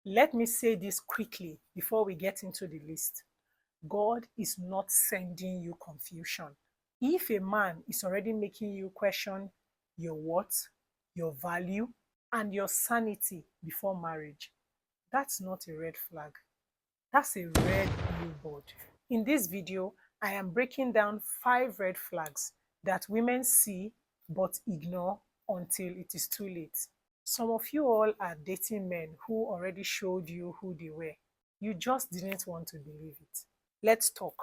Let me say this quickly before we get into the list. God is not sending you confusion. If a man is already making you question your worth, your value, and your sanity before marriage, that's not a red flag. That's a red billboard. In this video, I am breaking down 5 red flags that women see but ignore until it is too late. Some of you all are dating men who already showed you who they were. You just didn't want to believe it. Let's talk.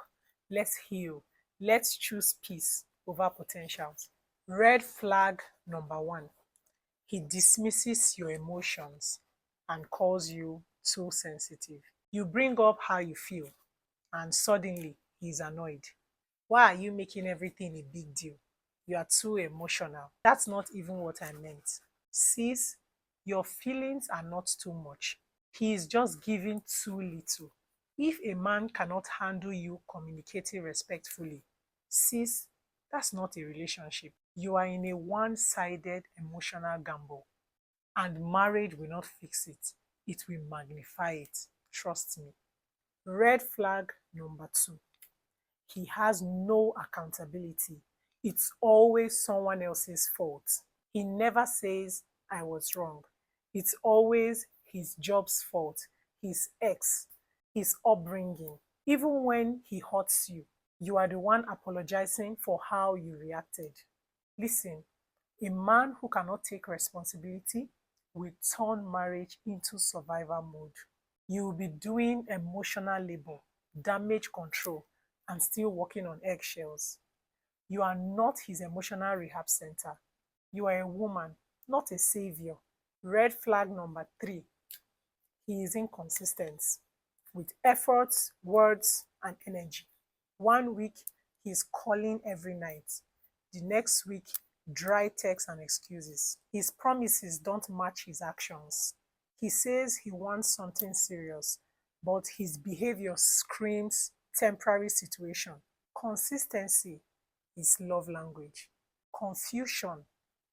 Let's heal. Let's choose peace over potentials. Red flag number 1. He dismisses your emotions and calls you too sensitive. You bring up how you feel, and suddenly he's annoyed. Why are you making everything a big deal? You are too emotional. That's not even what I meant. Sis, your feelings are not too much. He is just giving too little. If a man cannot handle you communicating respectfully, sis, that's not a relationship. You are in a one-sided emotional gamble. And marriage will not fix it. It will magnify it. Trust me. Red flag number 2. He has no accountability. It's always someone else's fault. He never says, I was wrong. It's always his job's fault, his ex, his upbringing. Even when he hurts you, you are the one apologizing for how you reacted. Listen, a man who cannot take responsibility will turn marriage into survival mode. You will be doing emotional labor, damage control, and still walking on eggshells. You are not his emotional rehab center. You are a woman, not a savior. Red flag number 3. He is inconsistent with efforts, words, and energy. One week, he is calling every night. The next week, dry texts and excuses. His promises don't match his actions. He says he wants something serious, but his behavior screams temporary situation. Consistency is love language. Confusion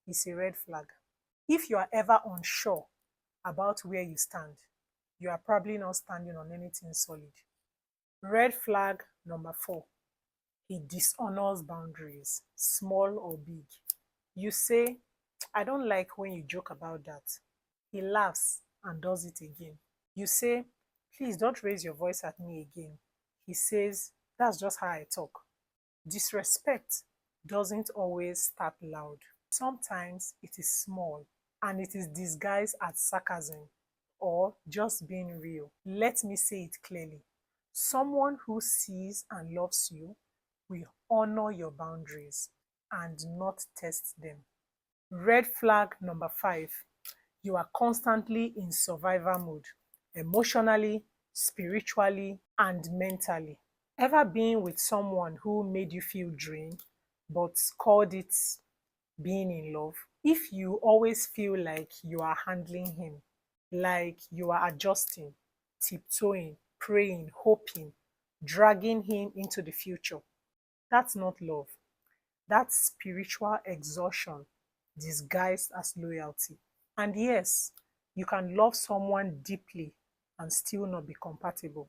is a red flag. If you are ever unsure about where you stand, you are probably not standing on anything solid. Red flag number 4. He dishonors boundaries, small or big. You say, I don't like when you joke about that. He laughs and does it again. You say, please don't raise your voice at me again. He says, that's just how I talk. Disrespect doesn't always start loud. Sometimes it is small and it is disguised as sarcasm or just being real. Let me say it clearly. Someone who sees and loves you will honor your boundaries and not test them. Red flag number 5. You are constantly in survival mode, emotionally, spiritually, and mentally. Ever been with someone who made you feel drained but called it being in love? If you always feel like you are handling him, like you are adjusting, tiptoeing, praying, hoping, dragging him into the future, that's not love. That's spiritual exhaustion disguised as loyalty. And yes, you can love someone deeply and still not be compatible.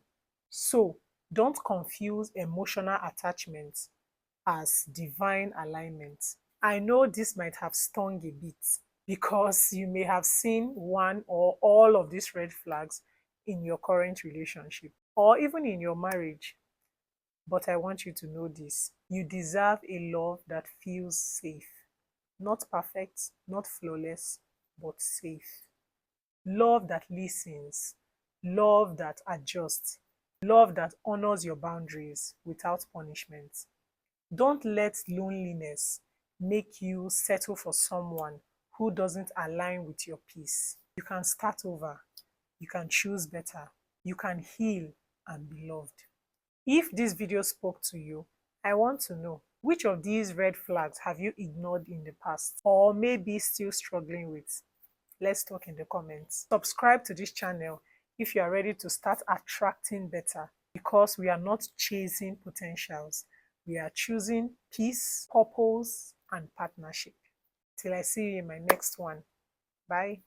So don't confuse emotional attachment as divine alignment. I know this might have stung a bit because you may have seen one or all of these red flags in your current relationship or even in your marriage. But I want you to know this. You deserve a love that feels safe. Not perfect, not flawless, but safe. Love that listens. Love that adjusts. Love that honors your boundaries without punishment. Don't let loneliness make you settle for someone who doesn't align with your peace. You can start over. You can choose better. You can heal and be loved. If this video spoke to you, I want to know, which of these red flags have you ignored in the past or maybe still struggling with? Let's talk in the comments. Subscribe to this channel if you are ready to start attracting better, because we are not chasing potentials. We are choosing peace, purpose, and partnership. Till I see you in my next one. Bye.